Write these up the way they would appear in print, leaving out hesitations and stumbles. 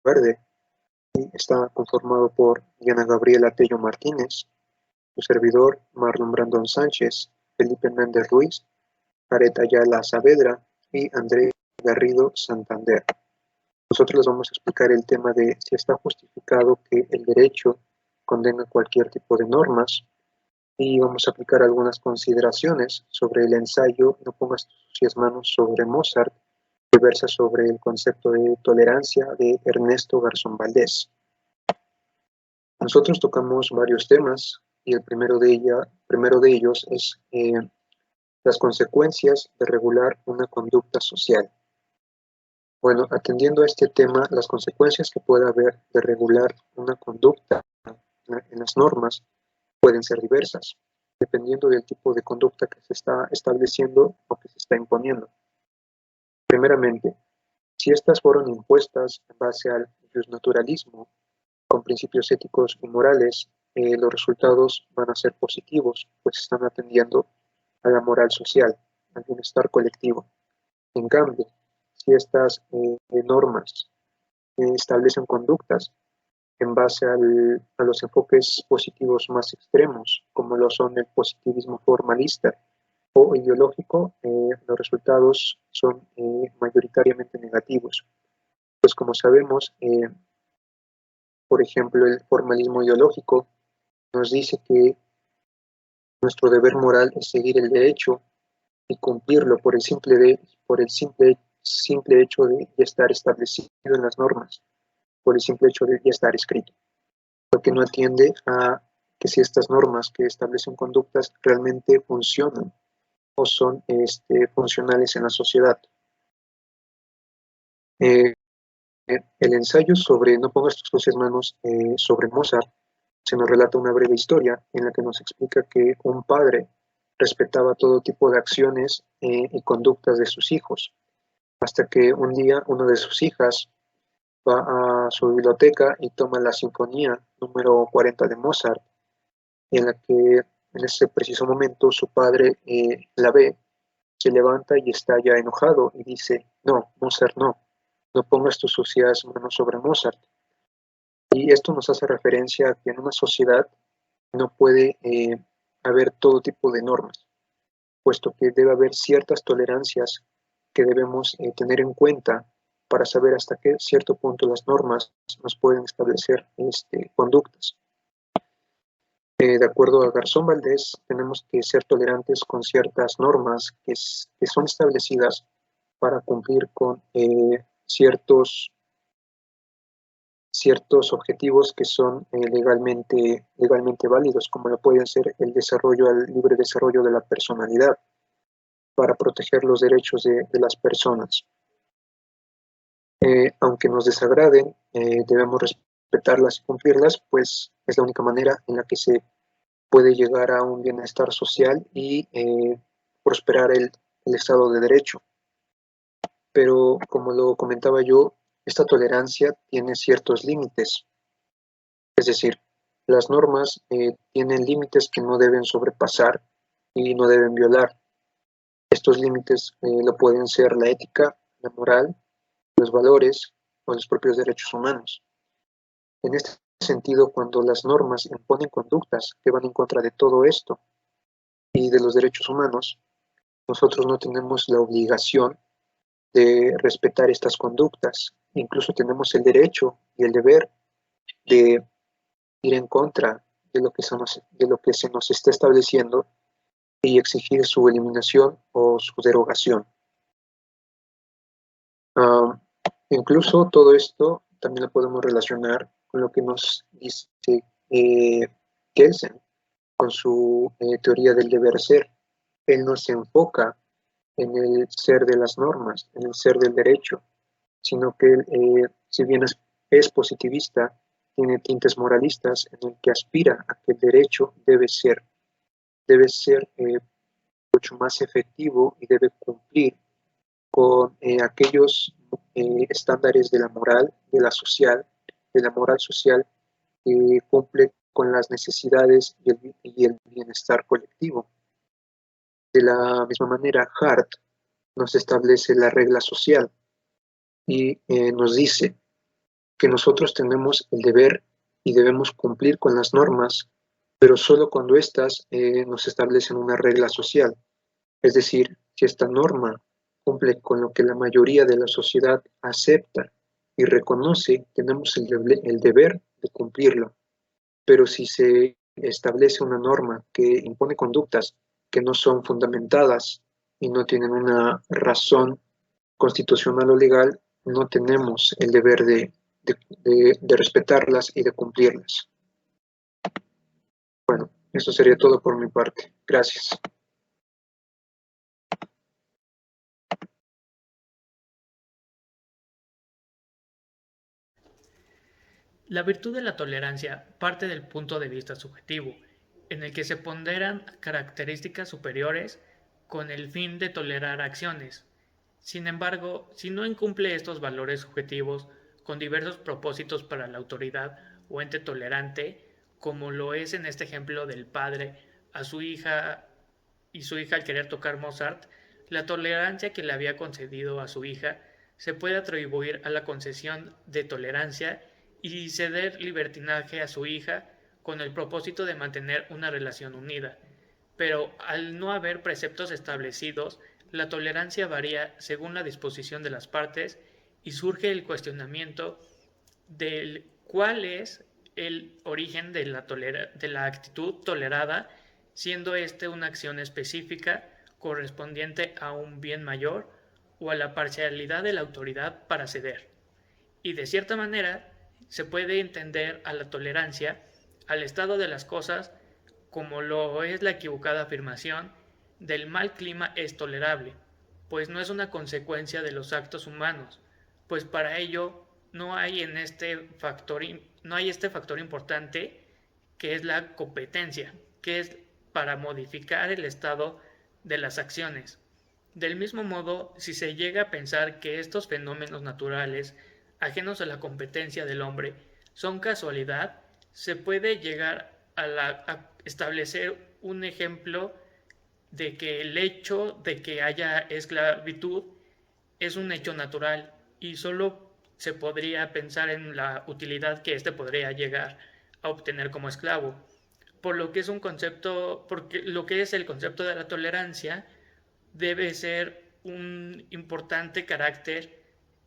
Verde y está conformado por Diana Gabriela Tello Martínez, su servidor Marlon Brandon Sánchez, Felipe Méndez Ruiz, Aret Ayala Saavedra y André Garrido Santander. Nosotros les vamos a explicar el tema de si está justificado que el derecho condena cualquier tipo de normas y vamos a aplicar algunas consideraciones sobre el ensayo No pongas tus sucias manos sobre Mozart, que versa sobre el concepto de tolerancia de Ernesto Garzón Valdés. Nosotros tocamos varios temas y el primero de ellos es las consecuencias de regular una conducta social. Bueno, atendiendo a este tema, las consecuencias que pueda haber de regular una conducta en las normas pueden ser diversas, dependiendo del tipo de conducta que se está estableciendo o que se está imponiendo. Primeramente, si estas fueron impuestas en base al justnaturalismo, con principios éticos y morales, los resultados van a ser positivos, pues están atendiendo a la moral social, al bienestar colectivo. En cambio, si estas normas establecen conductas en base a los enfoques positivos más extremos, como lo son el positivismo formalista o ideológico, los resultados son mayoritariamente negativos. Pues como sabemos, por ejemplo, el formalismo ideológico nos dice que nuestro deber moral es seguir el derecho y cumplirlo por el simple hecho de ya estar establecido en las normas, por el simple hecho de ya estar escrito, porque no atiende a que si estas normas que establecen conductas realmente funcionan o son funcionales en la sociedad. El ensayo sobre No pongas tus sucias manos sobre Mozart se nos relata una breve historia en la que nos explica que un padre respetaba todo tipo de acciones y conductas de sus hijos, hasta que un día una de sus hijas va a su biblioteca y toma la sinfonía número 40 de Mozart, en la que en ese preciso momento su padre la ve, se levanta y está ya enojado y dice, no, Mozart no pongas tus sucias manos sobre Mozart. Y esto nos hace referencia a que en una sociedad no puede haber todo tipo de normas, puesto que debe haber ciertas tolerancias que debemos tener en cuenta para saber hasta qué cierto punto las normas nos pueden establecer conductas. De acuerdo a Garzón Valdés, tenemos que ser tolerantes con ciertas normas que son establecidas para cumplir con ciertos objetivos que son legalmente válidos, como lo pueden ser el libre desarrollo de la personalidad, para proteger los derechos de las personas. Aunque nos desagraden, debemos respetarlas y cumplirlas, pues es la única manera en la que se puede llegar a un bienestar social y prosperar el Estado de Derecho. Pero, como lo comentaba yo, esta tolerancia tiene ciertos límites. Es decir, las normas tienen límites que no deben sobrepasar y no deben violar. Estos límites lo pueden ser la ética, la moral, los valores o los propios derechos humanos. En este sentido, cuando las normas imponen conductas que van en contra de todo esto y de los derechos humanos, nosotros no tenemos la obligación de respetar estas conductas. Incluso tenemos el derecho y el deber de ir en contra de lo que se nos está estableciendo y exigir su eliminación o su derogación. Incluso todo esto también lo podemos relacionar con lo que nos dice Kelsen con su teoría del deber ser. Él no se enfoca en el ser de las normas, en el ser del derecho, sino que él, si bien es positivista, tiene tintes moralistas en el que aspira a que el derecho debe ser mucho más efectivo y debe cumplir con aquellos estándares de la moral, de la moral social que cumple con las necesidades y el bienestar colectivo. De la misma manera, Hart nos establece la regla social y nos dice que nosotros tenemos el deber y debemos cumplir con las normas, pero solo cuando éstas nos establecen una regla social. Es decir, si esta norma cumple con lo que la mayoría de la sociedad acepta y reconoce, tenemos el deber de cumplirlo. Pero si se establece una norma que impone conductas que no son fundamentadas y no tienen una razón constitucional o legal, no tenemos el deber de respetarlas y de cumplirlas. Bueno, eso sería todo por mi parte. Gracias. La virtud de la tolerancia parte del punto de vista subjetivo, en el que se ponderan características superiores con el fin de tolerar acciones. Sin embargo, si no incumple estos valores subjetivos con diversos propósitos para la autoridad o ente tolerante, como lo es en este ejemplo del padre a su hija y su hija al querer tocar Mozart, la tolerancia que le había concedido a su hija se puede atribuir a la concesión de tolerancia y ceder libertinaje a su hija con el propósito de mantener una relación unida. Pero al no haber preceptos establecidos, la tolerancia varía según la disposición de las partes y surge el cuestionamiento del cuál es el origen de la actitud tolerada, siendo este una acción específica correspondiente a un bien mayor o a la parcialidad de la autoridad para ceder. Y de cierta manera se puede entender a la tolerancia al estado de las cosas como lo es la equivocada afirmación del mal clima es tolerable, pues no es una consecuencia de los actos humanos, pues para ello no hay este factor importante que es la competencia, que es para modificar el estado de las acciones. Del mismo modo, si se llega a pensar que estos fenómenos naturales, ajenos a la competencia del hombre, son casualidad, se puede llegar a establecer un ejemplo de que el hecho de que haya esclavitud es un hecho natural y solo se podría pensar en la utilidad que éste podría llegar a obtener como esclavo. Por lo que es un concepto, porque lo que es el concepto de la tolerancia debe ser un importante carácter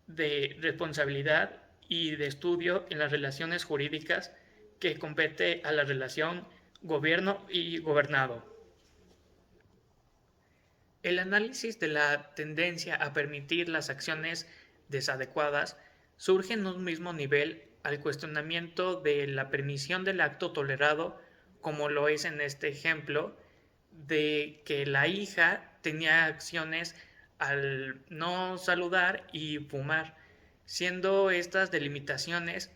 de responsabilidad y de estudio en las relaciones jurídicas que compete a la relación gobierno y gobernado. El análisis de la tendencia a permitir las acciones desadecuadas surge en un mismo nivel al cuestionamiento de la permisión del acto tolerado, como lo es en este ejemplo, de que la hija tenía acciones al no saludar y fumar, siendo estas delimitaciones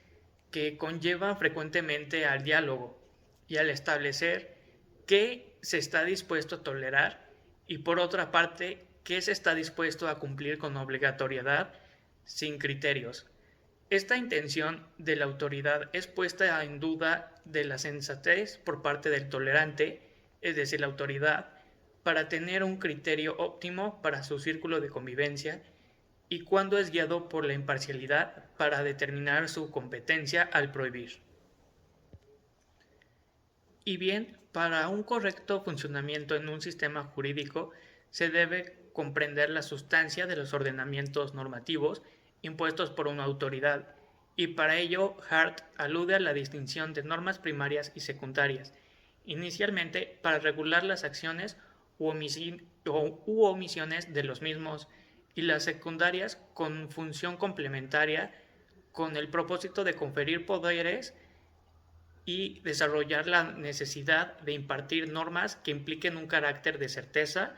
que conllevan frecuentemente al diálogo y al establecer qué se está dispuesto a tolerar y por otra parte qué se está dispuesto a cumplir con obligatoriedad sin criterios. Esta intención de la autoridad es puesta en duda de la sensatez por parte del tolerante, es decir, la autoridad, para tener un criterio óptimo para su círculo de convivencia y cuando es guiado por la imparcialidad para determinar su competencia al prohibir. Y bien, para un correcto funcionamiento en un sistema jurídico se debe comprender la sustancia de los ordenamientos normativos impuestos por una autoridad, y para ello Hart alude a la distinción de normas primarias y secundarias, inicialmente para regular las acciones u omisiones de los mismos, y las secundarias con función complementaria con el propósito de conferir poderes y desarrollar la necesidad de impartir normas que impliquen un carácter de certeza,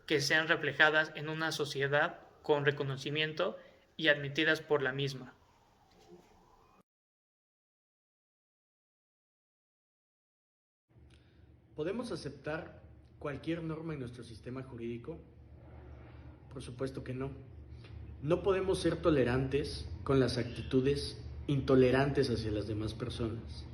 que sean reflejadas en una sociedad con reconocimiento y admitidas por la misma. ¿Podemos aceptar cualquier norma en nuestro sistema jurídico? Por supuesto que no. No podemos ser tolerantes con las actitudes intolerantes hacia las demás personas.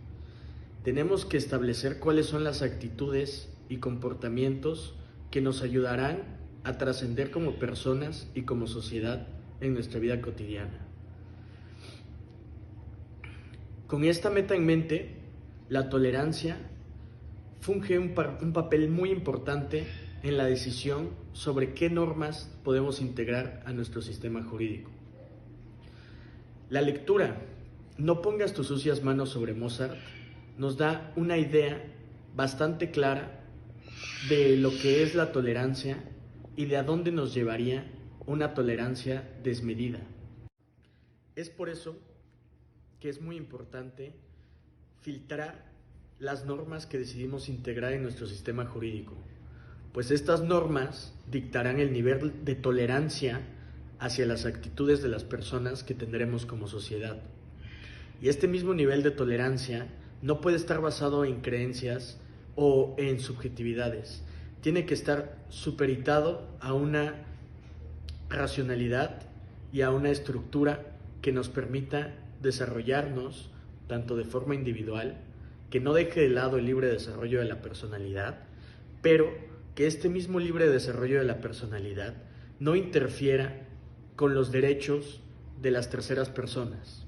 Tenemos que establecer cuáles son las actitudes y comportamientos que nos ayudarán a trascender como personas y como sociedad en nuestra vida cotidiana. Con esta meta en mente, la tolerancia funge un papel muy importante en la decisión sobre qué normas podemos integrar a nuestro sistema jurídico. La lectura, No pongas tus sucias manos sobre Mozart, nos da una idea bastante clara de lo que es la tolerancia y de a dónde nos llevaría una tolerancia desmedida. Es por eso que es muy importante filtrar las normas que decidimos integrar en nuestro sistema jurídico, pues estas normas dictarán el nivel de tolerancia hacia las actitudes de las personas que tendremos como sociedad. Y este mismo nivel de tolerancia no puede estar basado en creencias o en subjetividades. Tiene que estar supeditado a una racionalidad y a una estructura que nos permita desarrollarnos tanto de forma individual, que no deje de lado el libre desarrollo de la personalidad, pero que este mismo libre desarrollo de la personalidad no interfiera con los derechos de las terceras personas.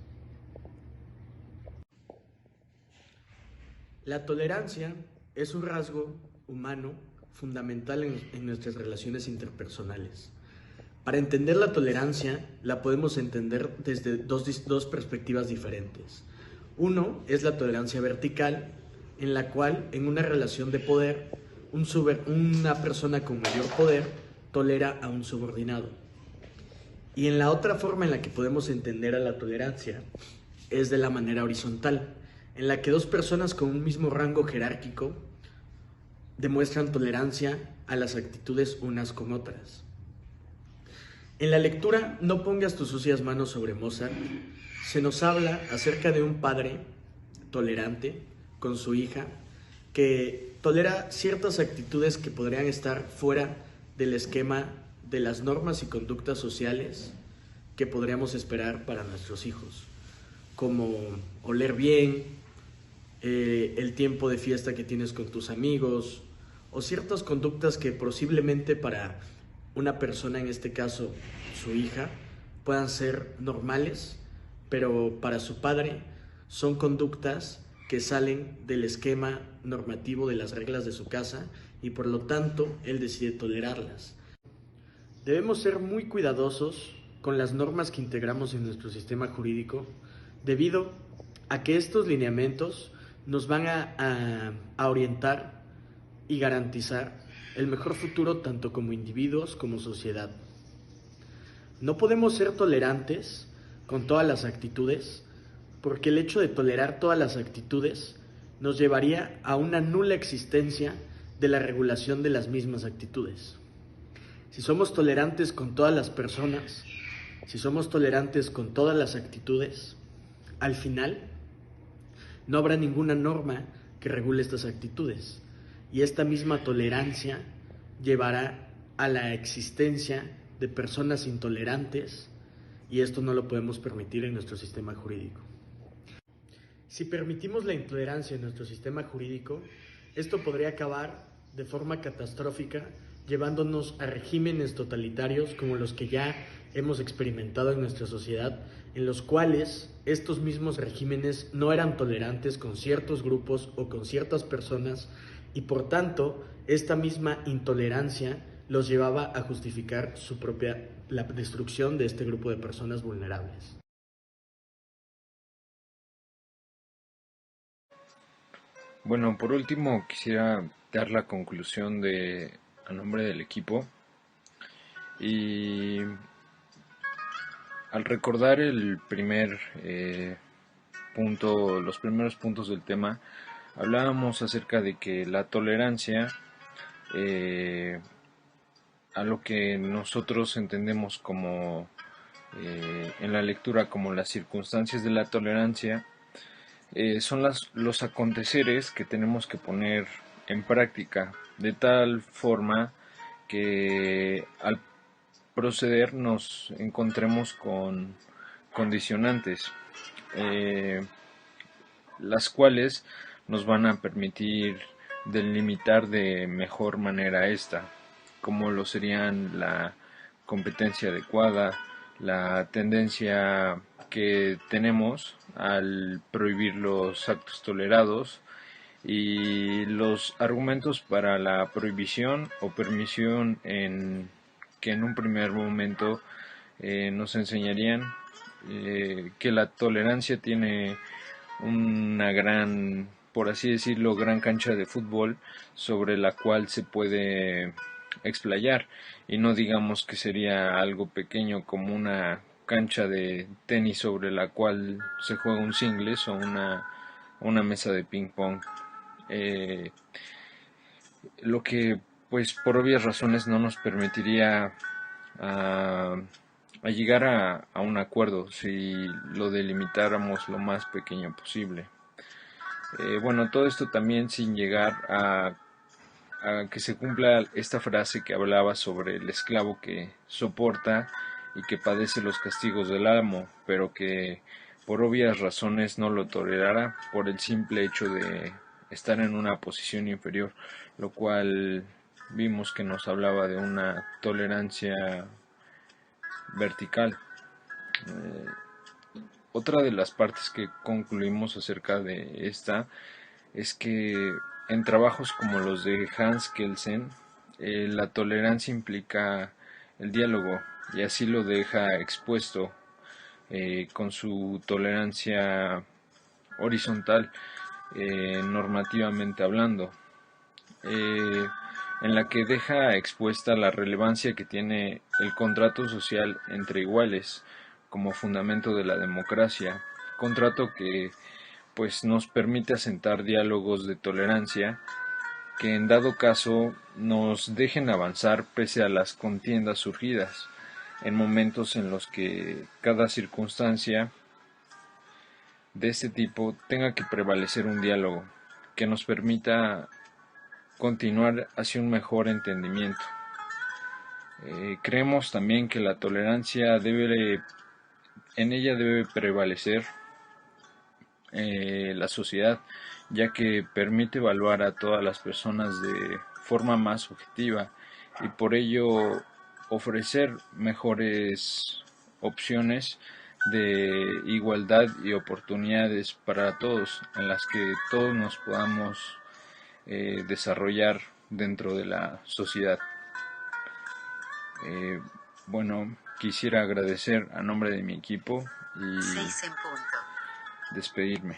La tolerancia es un rasgo humano fundamental en nuestras relaciones interpersonales. Para entender la tolerancia, la podemos entender desde dos perspectivas diferentes. Uno es la tolerancia vertical, en la cual en una relación de poder, una persona con mayor poder tolera a un subordinado. Y en la otra forma en la que podemos entender a la tolerancia es de la manera horizontal, en la que dos personas con un mismo rango jerárquico demuestran tolerancia a las actitudes unas con otras. En la lectura No pongas tus sucias manos sobre Mozart, se nos habla acerca de un padre tolerante con su hija que tolera ciertas actitudes que podrían estar fuera del esquema de las normas y conductas sociales que podríamos esperar para nuestros hijos, como oler bien, el tiempo de fiesta que tienes con tus amigos, o ciertas conductas que posiblemente para una persona, en este caso su hija, puedan ser normales, pero para su padre son conductas que salen del esquema normativo de las reglas de su casa y por lo tanto él decide tolerarlas. Debemos ser muy cuidadosos con las normas que integramos en nuestro sistema jurídico debido a que estos lineamientos nos van a orientar y garantizar el mejor futuro tanto como individuos como sociedad. No podemos ser tolerantes con todas las actitudes porque el hecho de tolerar todas las actitudes nos llevaría a una nula existencia de la regulación de las mismas actitudes. Si somos tolerantes con todas las personas, si somos tolerantes con todas las actitudes, al final no habrá ninguna norma que regule estas actitudes y esta misma tolerancia llevará a la existencia de personas intolerantes y esto no lo podemos permitir en nuestro sistema jurídico. Si permitimos la intolerancia en nuestro sistema jurídico, esto podría acabar de forma catastrófica llevándonos a regímenes totalitarios como los que ya hemos experimentado en nuestra sociedad, en los cuales estos mismos regímenes no eran tolerantes con ciertos grupos o con ciertas personas y por tanto esta misma intolerancia los llevaba a justificar la destrucción de este grupo de personas vulnerables. Bueno, por último quisiera dar la conclusión a nombre del equipo y al recordar el primer punto, los primeros puntos del tema, hablábamos acerca de que la tolerancia a lo que nosotros entendemos como en la lectura como las circunstancias de la tolerancia son los aconteceres que tenemos que poner en práctica de tal forma que al proceder nos encontremos con condicionantes las cuales nos van a permitir delimitar de mejor manera esta, como lo serían la competencia adecuada, la tendencia que tenemos al prohibir los actos tolerados y los argumentos para la prohibición o permisión que en un primer momento nos enseñarían que la tolerancia tiene una gran, por así decirlo, gran cancha de fútbol sobre la cual se puede explayar, y no digamos que sería algo pequeño como una cancha de tenis sobre la cual se juega un singles o una mesa de ping pong. eh, lo que pues por obvias razones no nos permitiría a, a llegar a un acuerdo si lo delimitáramos lo más pequeño posible. Bueno, todo esto también sin llegar a que se cumpla esta frase que hablaba sobre el esclavo que soporta y que padece los castigos del amo, pero que por obvias razones no lo tolerará por el simple hecho de estar en una posición inferior, lo cual vimos que nos hablaba de una tolerancia vertical. Eh, Otra de las partes que concluimos acerca de esta es que en trabajos como los de Hans Kelsen, la tolerancia implica el diálogo, y así lo deja expuesto con su tolerancia horizontal, normativamente hablando, eh, en la que deja expuesta la relevancia que tiene el contrato social entre iguales como fundamento de la democracia, contrato que pues nos permite asentar diálogos de tolerancia que en dado caso nos dejen avanzar pese a las contiendas surgidas, en momentos en los que cada circunstancia de este tipo tenga que prevalecer un diálogo que nos permita continuar hacia un mejor entendimiento. Creemos también que la tolerancia en ella debe prevalecer la sociedad, ya que permite evaluar a todas las personas de forma más objetiva y por ello ofrecer mejores opciones de igualdad y oportunidades para todos, en las que todos nos podamos desarrollar dentro de la sociedad. Bueno, quisiera agradecer a nombre de mi equipo y despedirme.